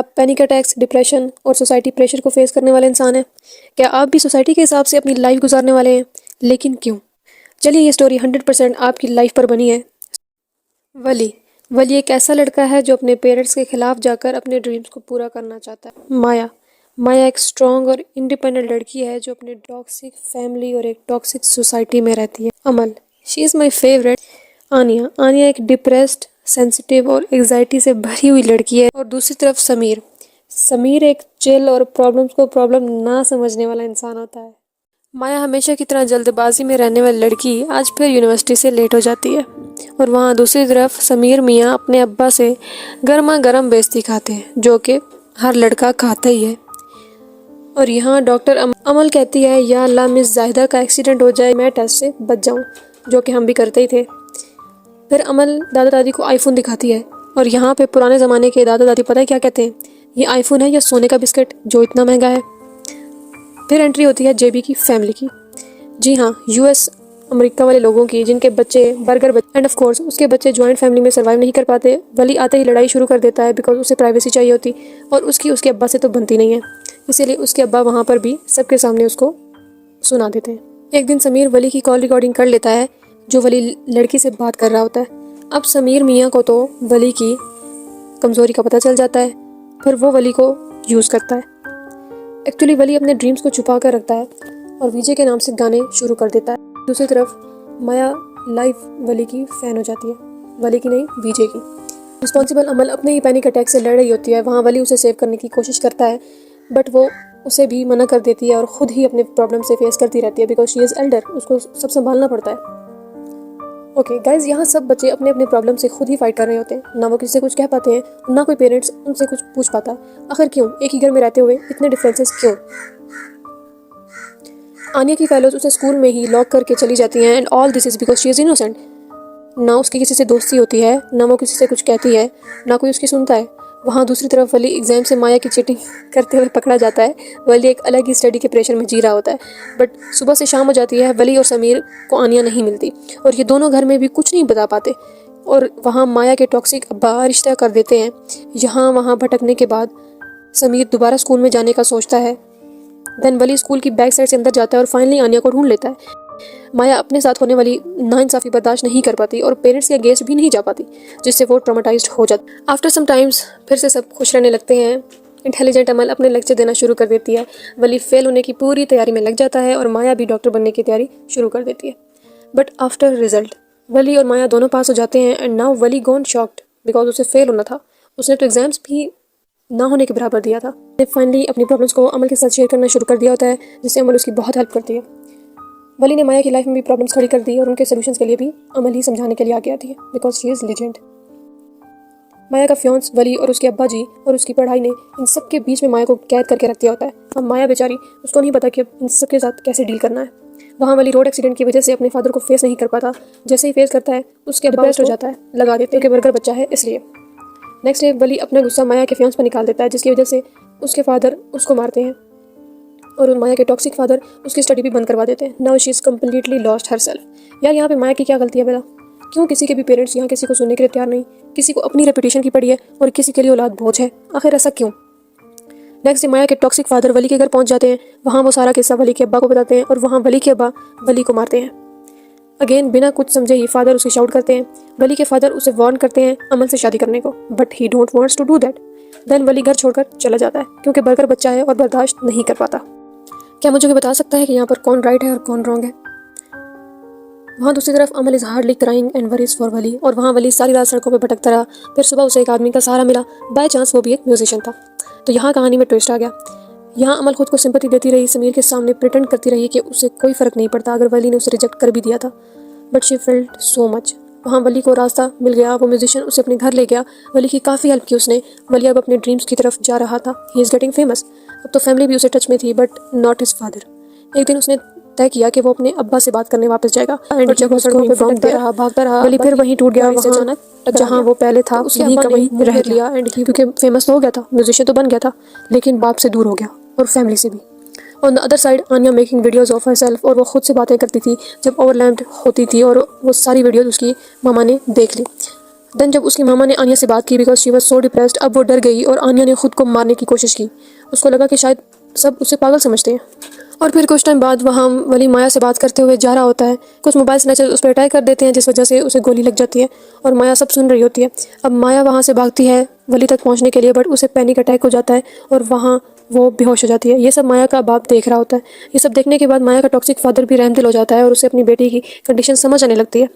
आप panic attacks, depression और society pressure को फेस करने वाले इंसान हैं? क्या आप भी सोसाइटी के हिसाब से अपनी लाइफ गुजारने वाले हैं? लेकिन क्यों? चलिए, ये स्टोरी 100% आपकी लाइफ पर बनी है। वली वली एक ऐसा लड़का है जो अपने पेरेंट्स के खिलाफ जाकर अपने ड्रीम्स को पूरा करना चाहता है। माया माया एक स्ट्रॉन्ग और इंडिपेंडेंट लड़की है जो अपने टॉक्सिक फैमिली और एक टॉक्सिक सोसाइटी में रहती है। अमल, शी इज़ माई फेवरेट। आनिया एक डिप्रेस्ड, सेंसिटिव और एग्जाइटी से भरी हुई लड़की है। और दूसरी तरफ समीर एक चिल और प्रॉब्लम्स को प्रॉब्लम ना समझने वाला इंसान होता है। माया हमेशा की तरह जल्दबाजी में रहने वाली लड़की आज फिर यूनिवर्सिटी से लेट हो जाती है। और वहाँ दूसरी तरफ समीर मियाँ अपने अब्बा से गर्मा गर्म बेइज्जती खाते हैं, जो कि हर लड़का खाता ही है। और यहाँ डॉक्टर अमल कहती है, या अल्लाह मिस जाहिदा का एक्सीडेंट हो जाए, मैं टेस्ट से बच जाऊँ, जो कि हम भी करते ही थे। फिर अमल दादा दादी को आईफोन दिखाती है और यहाँ पे पुराने ज़माने के दादा दादी पता है क्या कहते हैं, ये आईफोन है या सोने का बिस्किट जो इतना महंगा है। फिर एंट्री होती है जेबी की फैमिली की। जी हाँ, यूएस अमेरिका वाले लोगों की, जिनके बच्चे बर्गर एंड ऑफ कोर्स उसके बच्चे जॉइंट फैमिली में सर्वाइव नहीं कर पाते। वली आते ही लड़ाई शुरू कर देता है बिकॉज उसे प्राइवेसी चाहिए होती और उसके अब्बा से तो बनती नहीं है, इसीलिए उसके अब्बा वहाँ पर भी सबके सामने उसको सुना देते हैं। एक दिन समीर वली की कॉल रिकॉर्डिंग कर लेता है जो वली लड़की से बात कर रहा होता है। अब समीर मियाँ को तो वली की कमज़ोरी का पता चल जाता है, फिर वो वली को यूज़ करता है। एक्चुअली वली अपने ड्रीम्स को छुपा कर रखता है और विजय के नाम से गाने शुरू कर देता है। दूसरी तरफ माया लाइव वली की फ़ैन हो जाती है, वली की नहीं विजय की। रिस्पॉन्सिबल अमल अपने ही पैनिक अटैक से लड़ रही होती है। वहाँ वली उसे सेव करने की कोशिश करता है बट वो उसे भी मना कर देती है और ख़ुद ही अपने प्रॉब्लम से फेस करती रहती है बिकॉज शी इज़ एल्डर, उसको सब संभालना पड़ता है। ओके गाइज, यहाँ सब बच्चे अपने अपने प्रॉब्लम से खुद ही फाइट कर रहे होते हैं, ना वो किसी से कुछ कह पाते हैं, ना कोई पेरेंट्स उनसे कुछ पूछ पाता। आखिर क्यों? एक ही घर में रहते हुए इतने डिफरेंसेस क्यों? आनिया की फेलोज उसे स्कूल में ही लॉक करके चली जाती हैं and all this is because she is innocent. ना उसकी किसी से दोस्ती होती है, ना वो किसी से कुछ कहती है, ना कोई उसकी सुनता है। वहाँ दूसरी तरफ वली एग्जाम से माया की चीटिंग करते हुए पकड़ा जाता है। वली एक अलग ही स्टडी के प्रेशर में जी रहा होता है बट सुबह से शाम हो जाती है, वली और समीर को आनिया नहीं मिलती और ये दोनों घर में भी कुछ नहीं बता पाते। और वहाँ माया के टॉक्सिक अब्बा रिश्ता कर देते हैं। यहाँ वहाँ भटकने के बाद समीर दोबारा स्कूल में जाने का सोचता है। देन वली स्कूल की बैक साइड से अंदर जाता है और फाइनली आनिया को ढूंढ लेता है। माया अपने साथ होने वाली नाइंसाफ़ी बर्दाश्त नहीं कर पाती और पेरेंट्स के अगेंस्ट भी नहीं जा पाती, जिससे वो ट्रॉमेटाइज्ड हो जाती। आफ्टर सम टाइम्स फिर से सब खुश रहने लगते हैं। इंटेलिजेंट अमल अपने लेक्चर देना शुरू कर देती है। वली फेल होने की पूरी तैयारी में लग जाता है और माया भी डॉक्टर बनने की तैयारी शुरू कर देती है। बट आफ्टर रिजल्ट वली और माया दोनों पास हो जाते हैं and now Wali gone shocked because उसे फेल होना था। उसने तो एग्जाम्स भी ना होने के बराबर दिया था। फाइनली अपनी प्रॉब्लम्स को अमल के साथ शेयर करना शुरू कर दिया होता है, जिससे अमल उसकी बहुत हेल्प करती है। वली ने माया की लाइफ में भी प्रॉब्लम्स खड़ी कर दी और उनके सोल्यूशंस के लिए भी अमल ही समझाने के लिए आगे आती है बिकॉज शी इज़ लीजेंड। माया का फियांस वली और उसके अब्बा जी और उसकी पढ़ाई ने इन सब के बीच में माया को कैद करके रख दिया होता है। अब माया बेचारी, उसको नहीं पता कि इन सब के साथ कैसे डील करना है। वहाँ वली रोड एक्सीडेंट की वजह से अपने फादर को फेस नहीं कर पाता। जैसे ही फेस करता है उसके अब्बा डिप्रेस्ड हो जाता है, लगा देते हैं कि बर्गर बच्चा है इसलिए। नेक्स्ट डे वली अपना गुस्सा माया के फियांस पर निकाल देता है, जिसकी वजह से उसके फादर उसको मारते हैं और माया के टॉक्सिक फादर उसकी स्टडी भी बंद करवा देते हैं। Now she is completely lost her self. यार यहाँ पे माया की क्या गलती है बेटा? क्यों किसी के भी पेरेंट्स यहाँ किसी को सुनने के लिए तैयार नहीं? किसी को अपनी रेपुटेशन की पड़ी है और किसी के लिए औलाद बोझ है, आखिर ऐसा क्यों? नेक्स्ट डे माया के टॉक्सिक फादर वली के घर पहुँच जाते हैं। वहाँ वो सारा किस्सा वली के अब्बा को बताते हैं और वहाँ वली के अब्बा वली को मारते हैं। अगेन बिना कुछ समझे ही फादर उसे शाउट करते हैं। वली के फादर उसे वार्न करते हैं अमल से शादी करने को, but he don't wants to do that. Then Wali घर छोड़कर चला जाता है क्योंकि बर्गर बच्चा है और बर्दाश्त नहीं कर पाता। क्या मुझे बता सकता है कि यहाँ पर कौन राइट है और कौन रॉन्ग है? वहाँ दूसरी तरफ Amal is hardly crying and worries for Wali और वहाँ वली सारी रात सड़कों पे भटकता रहा। फिर सुबह उसे एक आदमी का सहारा मिला, बाय चांस वो भी एक म्यूजिशियन था। तो यहाँ कहानी में ट्विस्ट आ गया। यहाँ अमल खुद को सिंपैथी देती रही, समीर के सामने प्रिटेंड करती रही कि उसे कोई फ़र्क नहीं पड़ता अगर वली ने उसे रिजेक्ट कर भी दिया था, but she felt so much. वहाँ वली को रास्ता मिल गया, वो म्यूजिशियन उसे अपने घर ले गया। वली की काफ़ी हेल्प की उसने। वली अब अपने ड्रीम्स की तरफ जा रहा था। He is getting famous. अब तो फैमिली भी उसे टच में थी बट नॉट हिज फादर। एक दिन उसने तय किया कि वो अपने अब्बा से बात करने वापस जाएगा एंड जब वो सड़कों पे भागता रहा वली फिर वहीं टूट गया अचानक, जहाँ वो पहले था उसके अब्बा ने वहीं रह लिया एंड क्योंकि फेमस तो हो गया था, म्यूजिशियन तो बन गया था, लेकिन बाप से दूर हो गया और फैमिली से भी। On the other side Aniya making videos of her self और वो खुद से बातें करती थी जब ओवरलैम्ड होती थी और वो सारी वीडियोज़ उसकी मामा ने देख ली। देन जब उसकी मामा ने आनिया से बात की because she was so depressed, अब वो डर गई और आनिया ने खुद को मारने की कोशिश की। उसको लगा कि शायद सब उसे पागल समझते हैं। और फिर कुछ टाइम बाद वहाँ वली माया से बात करते हुए जा रहा होता है। कुछ मोबाइल स्नैचर्स उस पर अटैक कर देते हैं जिस वजह से उसे गोली लग जाती है और माया सब सुन रही होती है। अब माया वहाँ से भागती है वली तक पहुँचने के लिए, बट उसे पैनिक अटैक हो जाता है और वहाँ वो बेहोश हो जाती है। ये सब माया का बाप देख रहा होता है। ये सब देखने के बाद माया का टॉक्सिक फादर भी रहमदिल हो जाता है और उसे अपनी बेटी की कंडीशन समझ आने लगती है।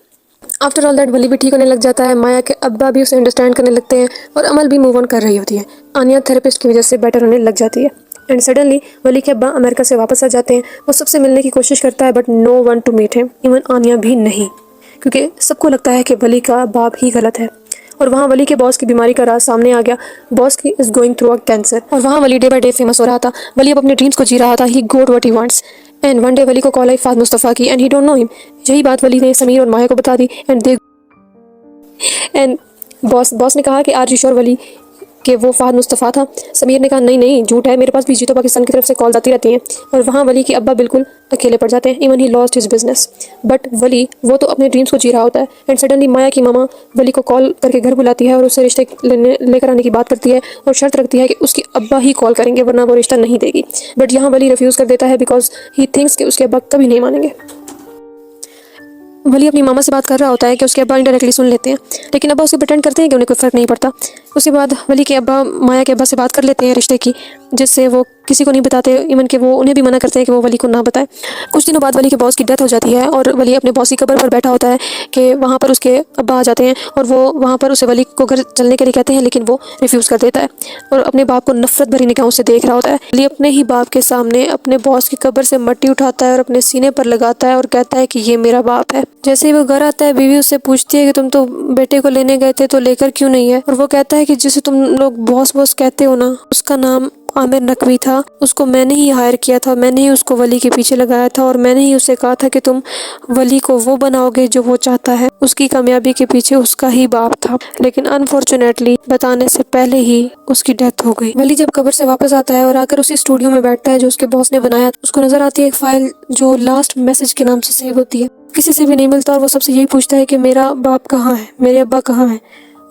आफ्टर ऑल दैट वली भी ठीक होने लग जाता है, माया के अब्बा भी उसे अंडरस्टैंड करने लगते हैं और अमल भी मूव ऑन कर रही होती है। आनिया थेरेपिस्ट की वजह से बेटर होने लग जाती है। एंड सडनली वली के अब्बा अमेरिका से वापस आ जाते हैं। वो सबसे मिलने की कोशिश करता है but no one to meet him, even Aniya भी नहीं, क्योंकि सबको लगता है कि वली का बाप ही गलत है। और वहाँ वली के बॉस की बीमारी का राज सामने आ गया। बॉस की is going through a cancer और वहाँ वली डे बाय डे फेमस हो रहा था। वली अब अपने ड्रीम्स को जी रहा था। He got what he wants. And one day Wali को कॉल आई फाद मुस्तफ़ा की and he don't know him. यही बात वली ने समीर और माया को बता दी एंड बॉस ने कहा कि आर यू श्योर वली कि वो फाहद मुस्तफ़ा था। समीर ने कहा नहीं नहीं झूठ है, मेरे पास भी जीतो पाकिस्तान की तरफ से कॉल आती रहती हैं। और वहाँ वली के अब्बा बिल्कुल अकेले पड़ जाते हैं। Even he lost his business. But Wali वो तो अपने ड्रीम्स को जी रहा होता है। एंड सडनली माया की मामा वली को कॉल करके घर बुलाती है और उससे रिश्ते लेकर आने की बात करती है और शर्त रखती है कि उसके अब्बा ही कॉल करेंगे वरना वो रिश्ता नहीं देगी। बट यहाँ वली रिफ्यूज़ कर देता है बिकॉज ही थिंक्स कि उसके अब्बा कभी नहीं मानेंगे। वली अपनी मामा से बात कर रहा होता है कि उसके अब्बा इंडायरेक्टली सुन लेते हैं, लेकिन अब्बा उसे प्रिटेंड करते हैं कि उन्हें कोई फ़र्क नहीं पड़ता। उसके बाद वली के अब्बा माया के अब्बा से बात कर लेते हैं रिश्ते की, जिससे वो किसी को नहीं बताते। इवन कि वो उन्हें भी मना करते हैं कि वो वली को ना बताए। कुछ दिनों बाद वली के बॉस की डेथ हो जाती है और वली अपने बॉस की कब्र पर बैठा होता है कि वहाँ पर उसके अब्बा आ जाते हैं और वो वहाँ पर उसे वली को घर चलने के लिए कहते हैं, लेकिन वो रिफ्यूज़ कर देता है और अपने बाप को नफरत भरी निगाहों से देख रहा होता है। वली अपने ही बाप के सामने अपने बॉस की कब्र से मट्टी उठाता है और अपने सीने पर लगाता है और कहता है कि ये मेरा बाप है। जैसे ही वो घर आता है बीवी उससे पूछती है कि तुम तो बेटे को लेने गए थे तो लेकर क्यों नहीं है। और वो कहता है कि जिसे तुम लोग बॉस बॉस कहते हो ना, उसका नाम आमिर नकवी था। उसको मैंने ही हायर किया था, मैंने ही उसको वली के पीछे लगाया था और मैंने ही उसे कहा था कि तुम वली को वो बनाओगे जो वो चाहता है। उसकी कामयाबी के पीछे उसका ही बाप था, लेकिन अनफॉर्चुनेटली बताने से पहले ही उसकी डेथ हो गई। वली जब कब्र से वापस आता है और आकर उसी स्टूडियो में बैठता है जो उसके बॉस ने बनाया, उसको नजर आती है एक फाइल जो लास्ट मैसेज के नाम से सेव होती है। किसी से भी नहीं मिलता और वो सबसे यही पूछता है कि मेरा बाप कहाँ है, मेरे अब्बा कहाँ है।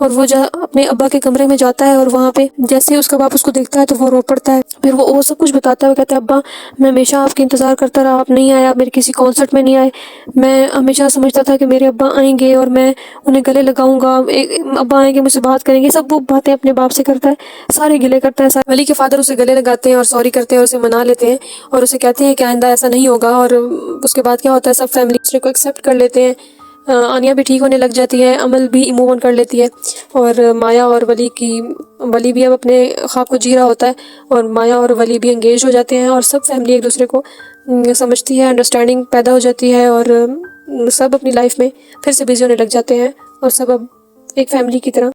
और वो अपने अब्बा के कमरे में जाता है और वहाँ पे जैसे ही उसका बाप उसको देखता है तो वो रो पड़ता है। फिर वो सब कुछ बताता है। वो कहता है अब्बा मैं हमेशा आपकी इंतज़ार करता रहा, आप नहीं आए, आप मेरे किसी कॉन्सर्ट में नहीं आए। मैं हमेशा समझता था कि मेरे अब्बा आएंगे और मैं उन्हें गले लगाऊंगा, अब्बा आएंगे मुझसे बात करेंगे। सब वो बातें अपने बाप से करता है, सारे गिले करता है। वली के फादर उसे गले लगाते हैं और सॉरी करते हैं और उसे मना लेते हैं और उसे कहते हैं कि आइंदा ऐसा नहीं होगा। और उसके बाद क्या होता है, सब फैमिली दूसरे को एक्सेप्ट कर लेते हैं। आनिया भी ठीक होने लग जाती है, अमल भी मूव ऑन कर लेती है और माया और वली भी अब अपने ख्वाब को जी रहा होता है और माया और वली भी एंगेज हो जाते हैं और सब फैमिली एक दूसरे को समझती है, अंडरस्टैंडिंग पैदा हो जाती है और सब अपनी लाइफ में फिर से बिजी होने लग जाते हैं और सब अब एक फैमिली की तरह